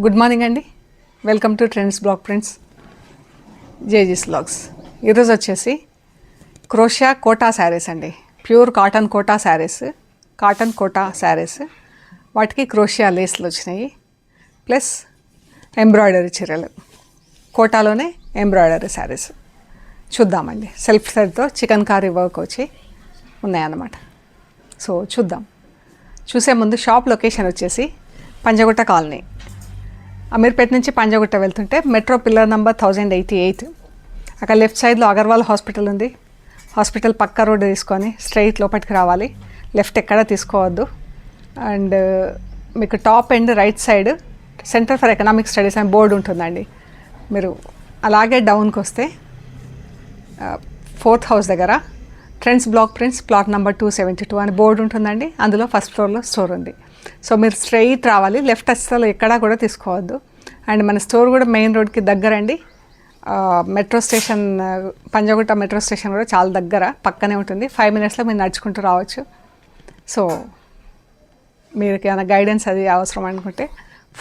Good morning అండి. Welcome to trends block prints JJ's blogs. ఈరోజు వచ్చేసి క్రోషియా కోటా శారీస్ అండి. ప్యూర్ కాటన్ కోటా శారీస్ వాటికి క్రోషియా లేస్లు వచ్చినాయి, ప్లస్ ఎంబ్రాయిడరీ చీరలు, కోటాలోనే ఎంబ్రాయిడరీ శారీస్ చూద్దామండి. సెల్ఫ్ సైడ్తో చికెన్ కారీ వర్క్ వచ్చి ఉన్నాయన్నమాట. సో చూద్దాం. చూసే ముందు షాప్ లొకేషన్ వచ్చేసి పంజగుట్ట కాలనీ, అమీర్పేట నుంచి పంజగుట్ట వెళ్తుంటే మెట్రో పిల్లర్ నెంబర్ 1088. అక్కడ లెఫ్ట్ సైడ్లో అగర్వాల్ హాస్పిటల్ ఉంది. హాస్పిటల్ పక్క రోడ్డు తీసుకొని స్ట్రైట్ లోపలికి రావాలి, లెఫ్ట్ ఎక్కడా తీసుకోవద్దు. అండ్ మీకు top end right side centre for economic studies అని బోర్డు ఉంటుందండి. మీరు అలాగే డౌన్కి వస్తే 4th హౌస్ దగ్గర trends block prints plot number 272 అని బోర్డు ఉంటుందండి. అందులో ఫస్ట్ ఫ్లోర్లో స్టోర్ ఉంది. సో మీరు స్ట్రైట్ రావాలి, లెఫ్ట్ అస్సలు ఎక్కడా కూడా తీసుకోవద్దు. అండ్ మన స్టోర్ కూడా మెయిన్ రోడ్కి దగ్గర అండి. Metro station, Panjagutta metro station కూడా చాలా దగ్గర, పక్కనే ఉంటుంది. 5 minutesలో మీరు నడుచుకుంటూ రావచ్చు. సో మీరు ఏమైనా గైడెన్స్ అది అవసరం అనుకుంటే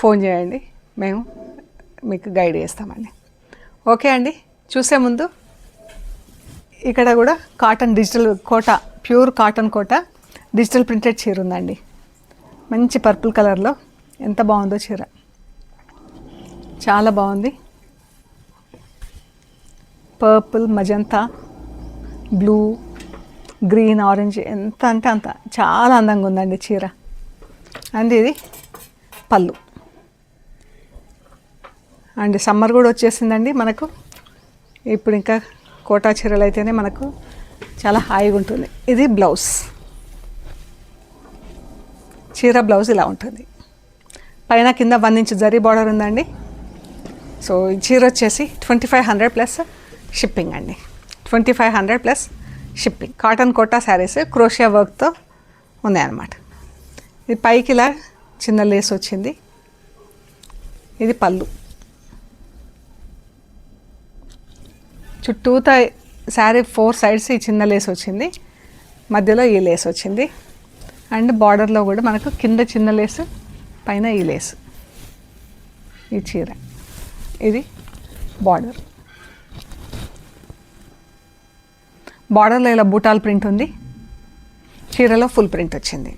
ఫోన్ చేయండి, మేము మీకు గైడ్ చేస్తామండి. ఓకే అండి. చూసే ముందు ఇక్కడ కూడా cotton digital Kota, pure cotton Kota digital printed చీర ఉందండి. మంచి పర్పుల్ కలర్లో ఎంత బాగుందో చీర, చాలా బాగుంది. Purple, magenta, blue, green, orange, ఎంత అంటే అంత చాలా అందంగా ఉందండి చీర. అండ్ ఇది పళ్ళు. అండ్ సమ్మర్ కూడా వచ్చేసిందండి మనకు. ఇప్పుడు ఇంకా కోటా చీరలు అయితేనే మనకు చాలా హాయిగా ఉంటుంది. ఇది బ్లౌజ్, చీర బ్లౌజ్ ఇలా ఉంటుంది. పైన కింద 1 inch జరీ బార్డర్ ఉందండి. సో ఈ చీర వచ్చేసి 2500 ప్లస్ షిప్పింగ్ అండి. 2500 plus shipping. Cotton Kota saris క్రోషియా వర్క్తో ఉన్నాయన్నమాట. ఇది పైకి ఇలా చిన్న లేస్ వచ్చింది. ఇది పళ్ళు. చుట్టూతా శారీ 4 sides ఈ చిన్న లేస్ వచ్చింది, మధ్యలో ఈ లేస్ వచ్చింది. అండ్ బార్డర్లో కూడా మనకు కింద చిన్న లేసు, పైన ఈ లేసు. ఈ చీర ఇది బార్డర్. బార్డర్లో ఇలా బూటాల్ ప్రింట్ ఉంది, చీరలో ఫుల్ ప్రింట్ వచ్చింది.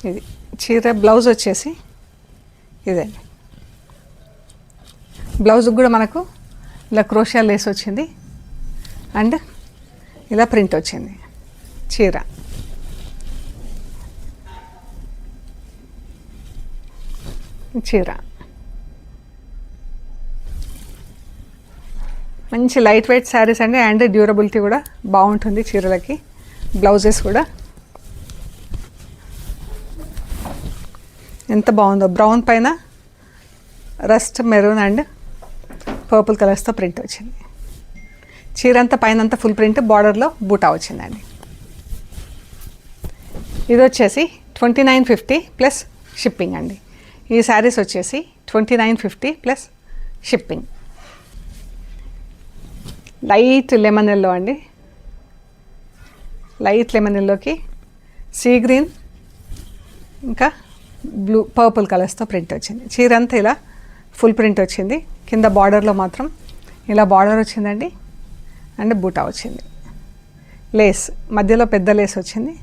ఇది చీర బ్లౌజ్ వచ్చేసి ఇదండి. బ్లౌజ్కి కూడా మనకు ఇలా క్రోషియా లేస్ వచ్చింది అండ్ ఇలా ప్రింట్ వచ్చింది. చీర మంచి లైట్ వెయిట్ శారీస్ అండి. అండ్ డ్యూరబిలిటీ కూడా బాగుంటుంది చీరలకి. బ్లౌజెస్ కూడా ఎంత బాగుందో. బ్రౌన్ పైన రస్ట్ మెరూన్ అండ్ పర్పుల్ కలర్స్తో ప్రింట్ వచ్చింది. చీర అంతా పైన అంతా ఫుల్ ప్రింట్, బార్డర్లో బూటా వచ్చిందండి. ఇది వచ్చేసి 2950 ప్లస్ షిప్పింగ్ అండి. ఈ శారీస్ వచ్చేసి 2950 plus shipping. Light lemon yellow అండి. లైట్ లెమన్ ఎల్లోకి సీ గ్రీన్ ఇంకా బ్లూ, పర్పుల్ కలర్స్తో ప్రింట్ వచ్చింది. చీర అంతా ఇలా ఫుల్ ప్రింట్ వచ్చింది. కింద బార్డర్లో మాత్రం ఇలా బార్డర్ వచ్చిందండి అండ్ బూటా వచ్చింది. లేస్ మధ్యలో పెద్ద లేస్ వచ్చింది.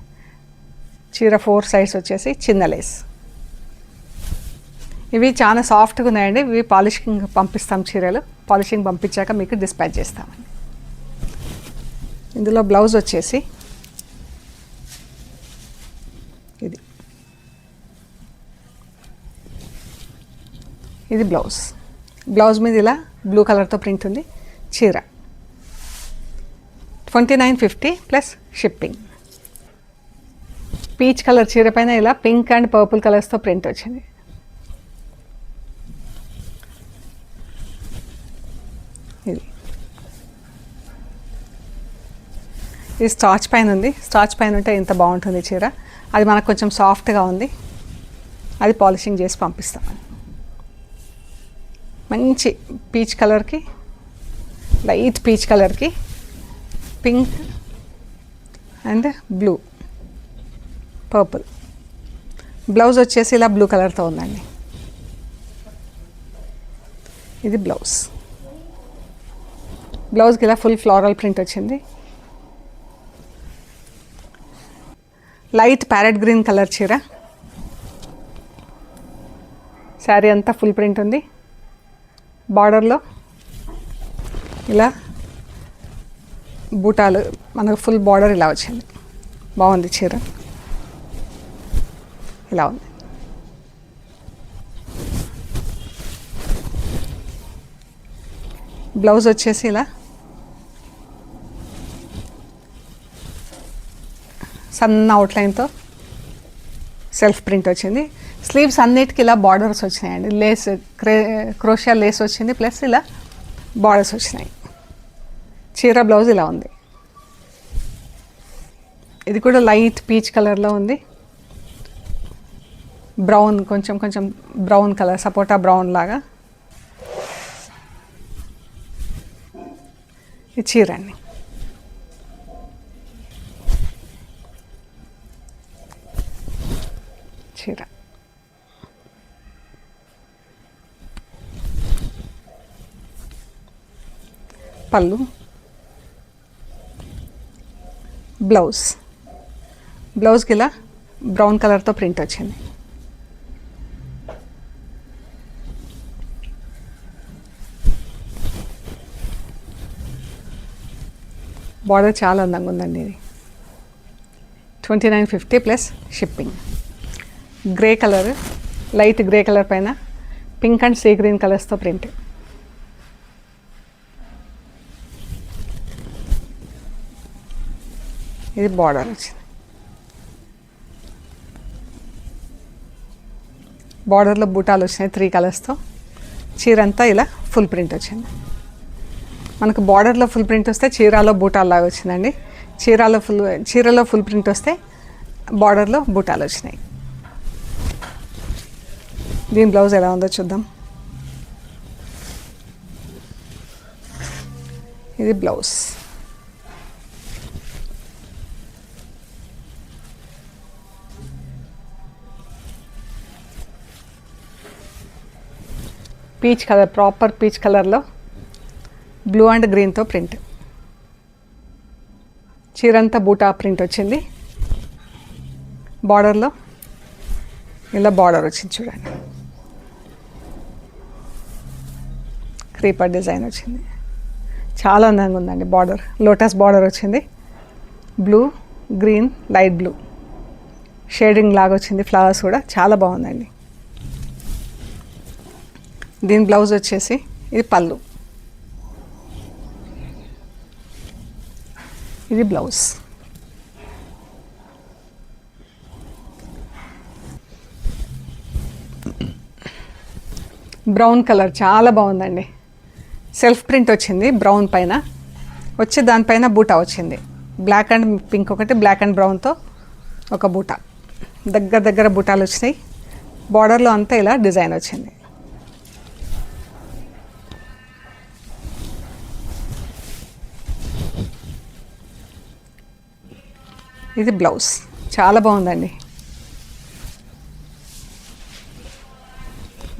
చీర 4 sides వచ్చేసి చిన్న లేస్. ఇవి చాలా సాఫ్ట్గా ఉన్నాయండి. ఇవి పాలిషింగ్ పంపిస్తాం. చీరలు పాలిషింగ్ పంపించాక మీకు డిస్పాచ్ చేస్తామండి. ఇందులో బ్లౌజ్ వచ్చేసి ఇది బ్లౌజ్ మీద ఇలా బ్లూ కలర్తో ప్రింట్ ఉంది. చీర 2950 ప్లస్ షిప్పింగ్. పీచ్ కలర్ చీర పైన ఇలా పింక్ అండ్ పర్పుల్ కలర్స్తో ప్రింట్ వచ్చింది. ఇది స్టార్చ్ పైన ఉంది. స్టార్చ్ పైన ఉంటే ఇంత బాగుంటుంది చీర. అది మనకు కొంచెం సాఫ్ట్గా ఉంది, అది పాలిషింగ్ చేసి పంపిస్తామని. మంచి పీచ్ కలర్కి, లైట్ పీచ్ కలర్కి pink and blue, purple. Blouse వచ్చేసి ఇలా బ్లూ కలర్తో ఉందండి. ఇది బ్లౌజ్. బ్లౌజ్కి ఇలా ఫుల్ ఫ్లోరల్ ప్రింట్ వచ్చింది. లైట్ ప్యారెట్ గ్రీన్ కలర్ చీర. శారీ అంతా ఫుల్ ప్రింట్ ఉంది. బార్డర్లో ఇలా బూటాలు, మనకు ఫుల్ బార్డర్ ఇలా వచ్చింది. బాగుంది చీర, ఇలా ఉంది. బ్లౌజ్ వచ్చేసి ఇలా సన్న అవుట్లైన్తో సెల్ఫ్ ప్రింట్ వచ్చింది. స్లీవ్స్ అన్నిటికీ ఇలా బార్డర్స్ వచ్చినాయండి. లేస్, క్రోషియా లేస్ వచ్చింది, ప్లస్ ఇలా బార్డర్స్ వచ్చినాయి. చీర బ్లౌజ్ ఇలా ఉంది. ఇది కూడా లైట్ పీచ్ కలర్లో ఉంది. బ్రౌన్, కొంచెం కొంచెం బ్రౌన్ కలర్, సపోటా బ్రౌన్ లాగా ఈ చీర అండి. చీర పళ్ళు, బ్లౌజ్. బ్లౌజ్కి ఇలా బ్రౌన్ కలర్తో ప్రింట్ వచ్చింది. బార్డర్ చాలా అందంగా ఉందండి. ఇది 2950 plus shipping. Grey colour, light grey colour పైన పింక్ అండ్ సీ గ్రీన్ కలర్స్తో ప్రింట్. ఇది బార్డర్ వచ్చింది. బార్డర్లో బూటాలు వచ్చినాయి 3 కలర్స్తో. చీర అంతా ఇలా ఫుల్ ప్రింట్ వచ్చింది. మనకు బార్డర్లో ఫుల్ ప్రింట్ వస్తే చీరలో బూటాలు లాగా వచ్చిందండి. చీరలో ఫుల్ ప్రింట్ వస్తే బార్డర్లో బూటాలు వచ్చినాయి. దీని బ్లౌజ్ ఎలా ఉందో చూద్దాం. ఇది blouse. Peach colour, proper peach కలర్లో బ్లూ అండ్ గ్రీన్తో ప్రింట్. చీరంతా బూటా ప్రింట్ వచ్చింది. బార్డర్లో ఇలా బార్డర్ వచ్చింది చూడండి. క్రీపర్ డిజైన్ వచ్చింది. చాలా అందంగా ఉందండి. బార్డర్ లోటస్ బార్డర్ వచ్చింది. Blue, green, light blue shading లాగా వచ్చింది. ఫ్లవర్స్ కూడా చాలా బాగుందండి. దీని బ్లౌజ్ వచ్చేసి ఇది పళ్ళు. ఇది బ్లౌజ్. బ్రౌన్ కలర్ చాలా బాగుందండి. సెల్ఫ్ ప్రింట్ వచ్చింది బ్రౌన్ పైన, వచ్చి దానిపైన బూటా వచ్చింది. బ్లాక్ అండ్ పింక్ ఒకటి, బ్లాక్ అండ్ బ్రౌన్తో ఒక బూటా, దగ్గర దగ్గర బూటాలు వచ్చినాయి. బార్డర్లో అంతా ఇలా డిజైన్ వచ్చింది. ఇది బ్లౌజ్. చాలా బాగుందండి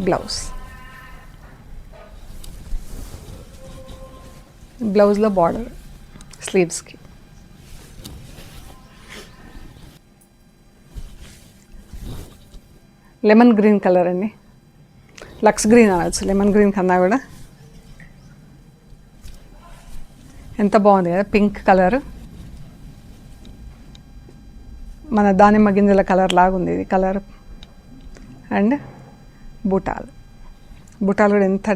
బ్లౌజ్. బ్లౌజ్లో బార్డర్ స్లీవ్స్కి. లెమన్ గ్రీన్ కలర్ అండి. లక్స్ గ్రీన్ అనవచ్చు, లెమన్ గ్రీన్ కన్నా కూడా. ఎంత బాగుంది కదా, పింక్ కలర్, మన దానిమ్మ గింజల కలర్ లాగా ఉంది ఇది కలర్. అండ్ బూటాలు, బూటాలు కూడా ఎంత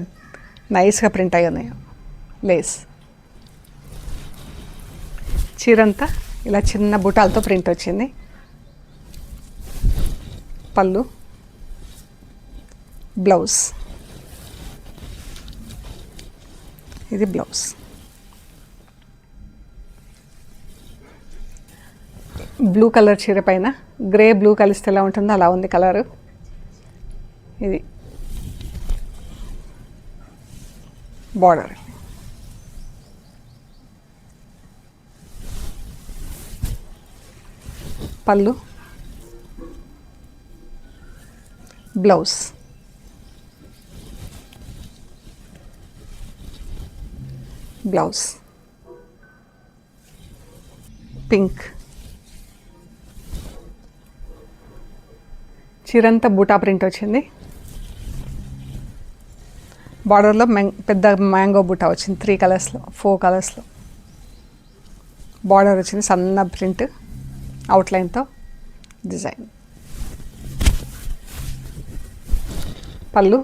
నైస్గా ప్రింట్ అయ్యి ఉన్నాయో. లేస్. చీరంతా ఇలా చిన్న బూటాలతో ప్రింట్ వచ్చింది. పళ్ళు, బ్లౌజ్. ఇది బ్లౌజ్. బ్లూ కలర్ చీర పైన గ్రే బ్లూ కలిస్తే ఎలా ఉంటుందో అలా ఉంది కలరు. ఇది బార్డర్. పళ్ళు, బ్లౌజ్, బ్లౌజ్, పింక్, చీరంతా బూటా ప్రింట్ వచ్చింది. బార్డర్లో పెద్ద మ్యాంగో బూటా వచ్చింది 3 కలర్స్లో 4 కలర్స్లో. బార్డర్ వచ్చింది సన్న ప్రింట్ అవుట్లైన్తో డిజైన్. పళ్ళు,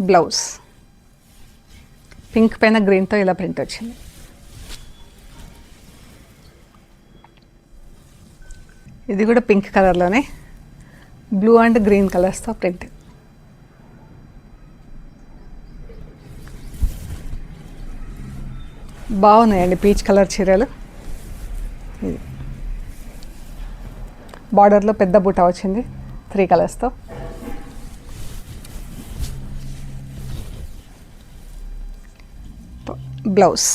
బ్లౌజ్, పింక్ పైన గ్రీన్తో ఇలా ప్రింట్ వచ్చింది. ఇది కూడా పింక్ కలర్లోనే బ్లూ అండ్ గ్రీన్ కలర్స్తో ప్రింట్. బాగున్నాయండి పీచ్ కలర్ చీరలు. ఇది బార్డర్లో పెద్ద బూటా వచ్చింది 3 కలర్స్తో. బ్లౌజ్,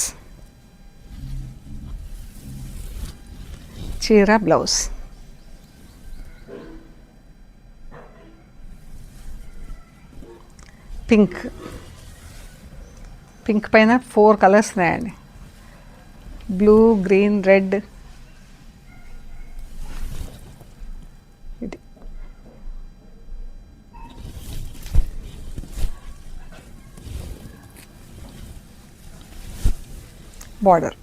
చీర బ్లౌజ్, పింక్, పింక్ పైన 4 కలర్స్ ఉన్నాయండి. Blue, green, red. ఇది బార్డర్,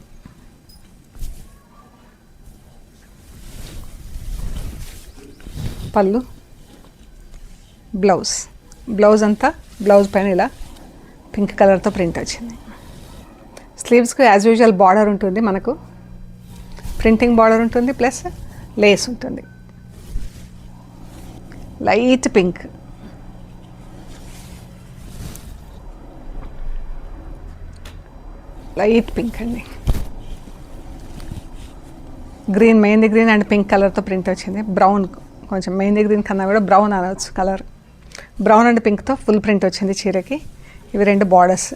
పళ్ళు, బ్లౌజ్. బ్లౌజ్ అంతా బ్లౌజ్ పైన ఇలా పింక్ కలర్తో ప్రింట్ వచ్చింది. స్లీవ్స్కి యాజ్ యూజువల్ బార్డర్ ఉంటుంది, మనకు ప్రింటింగ్ బార్డర్ ఉంటుంది ప్లస్ లేస్ ఉంటుంది. లైట్ పింక్, లైట్ పింక్ అండి. Green, mehendi green and pink కలర్తో ప్రింట్ వచ్చింది. బ్రౌన్, కొంచెం మెహందీ గ్రీన్ కన్నా కూడా బ్రౌన్ అనవచ్చు కలర్. బ్రౌన్ అండ్ పింక్తో ఫుల్ ప్రింట్ వచ్చింది చీరకి. ఇవి 2 బార్డర్స్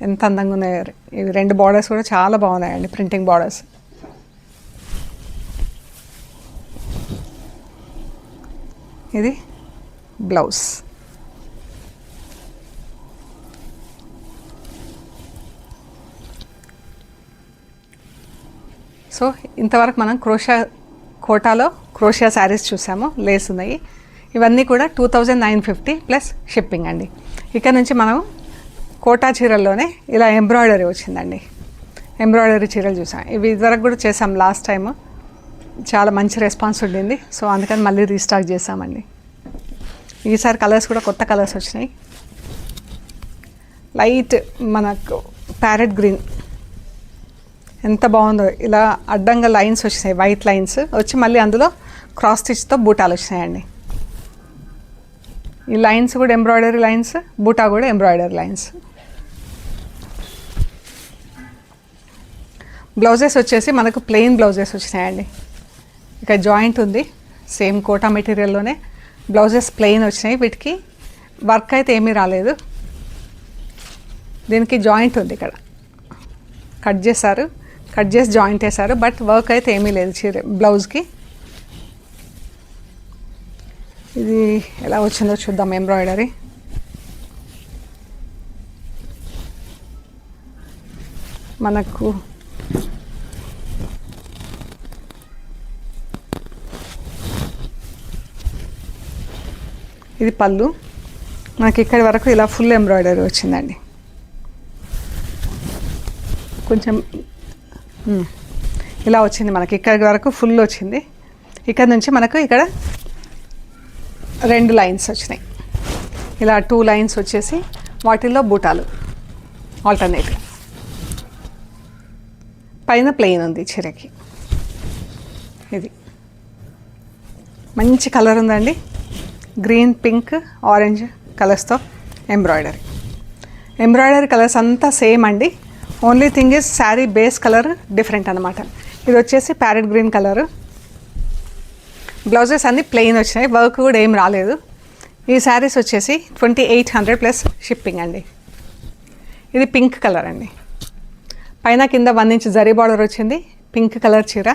ఎంత అందంగా ఉన్నాయో. ఇవి 2 బార్డర్స్ కూడా చాలా బాగున్నాయండి, ప్రింటింగ్ బార్డర్స్. ఇది బ్లౌజ్. సో ఇంతవరకు మనం కోటాలో క్రోషియా శారీస్ చూసాము, లేస్ ఉన్నాయి. ఇవన్నీ కూడా 2950 ప్లస్ షిప్పింగ్ అండి. ఇక్కడ నుంచి మనం కోటా చీరల్లోనే ఇలా ఎంబ్రాయిడరీ వచ్చిందండి. ఎంబ్రాయిడరీ చీరలు చూసాం. ఇవి ఇదివరకు కూడా చేసాం లాస్ట్ టైం, చాలా మంచి రెస్పాన్స్ ఉండింది. సో అందుకని మళ్ళీ రీస్టాక్ చేసామండి. ఈసారి కలర్స్ కూడా కొత్త కలర్స్ వచ్చినాయి. లైట్ మనకు ప్యారెట్ గ్రీన్ ఎంత బాగుందో. ఇలా అడ్డంగా లైన్స్ వచ్చినాయి, వైట్ లైన్స్ వచ్చి మళ్ళీ అందులో క్రాస్ స్టిచ్తో బూటాలు వచ్చినాయండి. ఈ లైన్స్ కూడా ఎంబ్రాయిడరీ లైన్స్, బూటా కూడా ఎంబ్రాయిడరీ లైన్స్. బ్లౌజెస్ వచ్చేసి మనకు ప్లెయిన్ బ్లౌజెస్ వచ్చినాయండి. ఇక జాయింట్ ఉంది, సేమ్ కోటా మెటీరియల్లోనే బ్లౌజెస్ ప్లెయిన్ వచ్చినాయి. వీటికి వర్క్ అయితే ఏమీ రాలేదు. దీనికి జాయింట్ ఉంది, ఇక్కడ కట్ చేశారు, కట్ చేసి జాయింట్ వేశారు, బట్ వర్క్ అయితే ఏమీ లేదు చీర బ్లౌజ్కి. ఇది ఎలా వచ్చిందో చూద్దాం. ఎంబ్రాయిడరీ మనకు ఇది పళ్ళు. మనకి ఇక్కడి వరకు ఇలా ఫుల్ ఎంబ్రాయిడరీ వచ్చిందండి. కొంచెం ఇలా వచ్చింది మనకి, ఇక్కడి వరకు ఫుల్ వచ్చింది. ఇక్కడ నుంచి మనకు ఇక్కడ 2 లైన్స్ వచ్చినాయి. ఇలా 2 లైన్స్ వచ్చేసి వాటిల్లో బూటాలు ఆల్టర్నేట్గా. పైన ప్లెయిన్ ఉంది చీరకి. ఇది మంచి కలర్ ఉందండి, గ్రీన్, పింక్, ఆరెంజ్ కలర్స్తో ఎంబ్రాయిడరీ. ఎంబ్రాయిడరీ కలర్స్ అంతా సేమ్ అండి. Only thing is sari base colour different అనమాట. ఇది వచ్చేసి ప్యారెట్ గ్రీన్ కలరు. బ్లౌజెస్ అన్నీ ప్లెయిన్ వచ్చినాయి, వర్క్ కూడా ఏం రాలేదు. ఈ శారీస్ వచ్చేసి 2800 ప్లస్ షిప్పింగ్ అండి. ఇది పింక్ కలర్ అండి. పైన కింద 1 ఇంచ్ జరీ బార్డర్ వచ్చింది, పింక్ కలర్ చీర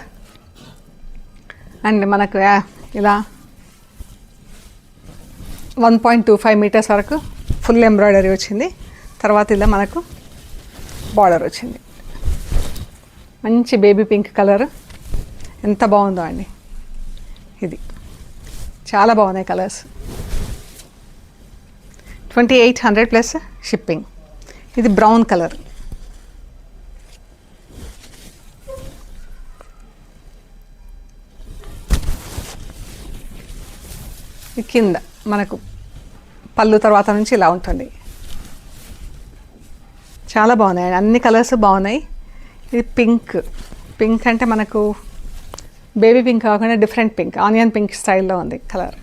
అండ్ మనకు ఇలా 1.25 మీటర్స్ వరకు ఫుల్ ఎంబ్రాయిడరీ వచ్చింది. తర్వాత ఇలా మనకు బార్డర్ వచ్చింది. మంచి బేబీ పింక్ కలర్, ఎంత బాగుందో అండి. ఇది చాలా బాగున్నాయి కలర్స్. 2800 plus shipping. ఇది బ్రౌన్ కలర్. కింద మనకు పళ్ళు తర్వాత నుంచి ఇలా ఉంటుంది. చాలా బాగున్నాయి, అన్ని కలర్స్ బాగున్నాయి. ఇది పింక్. పింక్ అంటే మనకు బేబీ పింక్ కాకుండా డిఫరెంట్ పింక్, ఆనియన్ పింక్ స్టైల్లో ఉంది కలర్.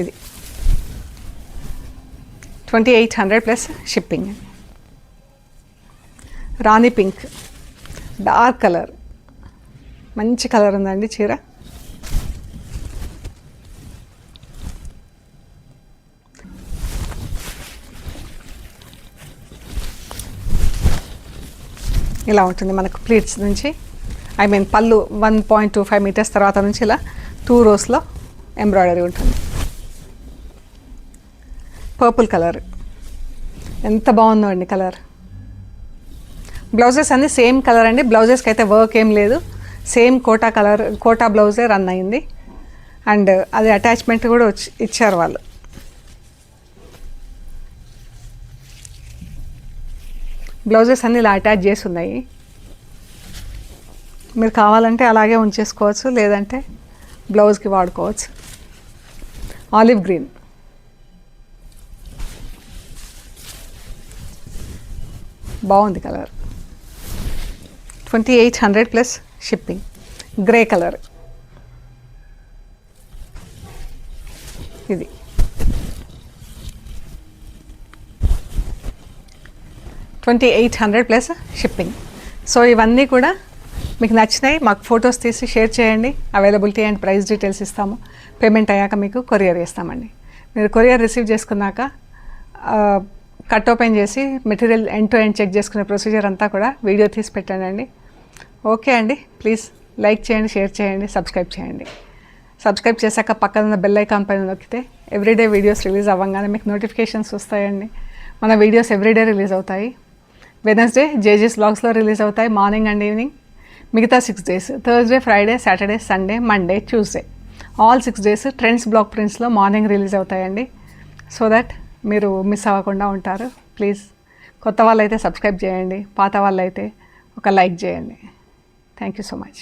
ఇది 2800 ప్లస్ షిప్పింగ్. రాణి పింక్, డార్క్ కలర్, మంచి కలర్ ఉందండి చీర. ఇలా ఉంటుంది మనకు ప్లీట్స్ నుంచి, పళ్ళు 1.25 మీటర్స్ తర్వాత నుంచి ఇలా 2 రోస్లో ఎంబ్రాయిడరీ ఉంటుంది. పర్పుల్ కలర్, ఎంత బాగుందో అండి కలర్. బ్లౌజెస్ అన్నీ సేమ్ కలర్ అండి. బ్లౌజెస్కి అయితే వర్క్ ఏం లేదు, సేమ్ కోటా కలర్, కోటా బ్లౌజే రన్ అయింది. అండ్ అది అటాచ్మెంట్ కూడా ఇచ్చారు వాళ్ళు. బ్లౌజెస్ అన్నీ ఇలా అటాచ్ చేసి ఉన్నాయి. మీరు కావాలంటే అలాగే ఉంచేసుకోవచ్చు, లేదంటే బ్లౌజ్కి వాడుకోవచ్చు. ఆలివ్ గ్రీన్, బాగుంది colour. 2800 plus shipping. Grey colour, ఇది 2800 ప్లస్ షిప్పింగ్. సో ఇవన్నీ కూడా మీకు నచ్చినాయి, మాకు ఫొటోస్ తీసి షేర్ చేయండి. అవైలబిలిటీ అండ్ ప్రైస్ డీటెయిల్స్ ఇస్తాము. పేమెంట్ అయ్యాక మీకు కొరియర్ చేస్తామండి. మీరు కొరియర్ రిసీవ్ చేసుకున్నాక కట్ ఓపెన్ చేసి material end to end check చేసుకునే ప్రొసీజర్ అంతా కూడా వీడియో తీసి పెట్టండి. ఓకే అండి, ప్లీజ్ లైక్ చేయండి, షేర్ చేయండి, సబ్స్క్రైబ్ చేయండి. సబ్స్క్రైబ్ చేశాక పక్కన ఉన్న బెల్ ఐకాన్ పైన నొక్కితే ఎవ్రీడే వీడియోస్ రిలీజ్ అవ్వగానే మీకు నోటిఫికేషన్స్ వస్తాయండి. మన వీడియోస్ ఎవ్రీడే రిలీజ్ అవుతాయి. వెనస్డే జేజెస్ బ్లాగ్స్లో రిలీజ్ అవుతాయి, మార్నింగ్ అండ్ ఈవినింగ్. మిగతా 6 days Thursday, Friday, Saturday, Sunday, Monday, Tuesday, all 6 days trends block ప్రింట్స్లో మార్నింగ్ రిలీజ్ అవుతాయండి. సో దట్ మీరు మిస్ అవ్వకుండా ఉంటారు. ప్లీజ్ కొత్త వాళ్ళైతే సబ్స్క్రైబ్ చేయండి, పాత వాళ్ళైతే ఒక లైక్ చేయండి. Thank you so much.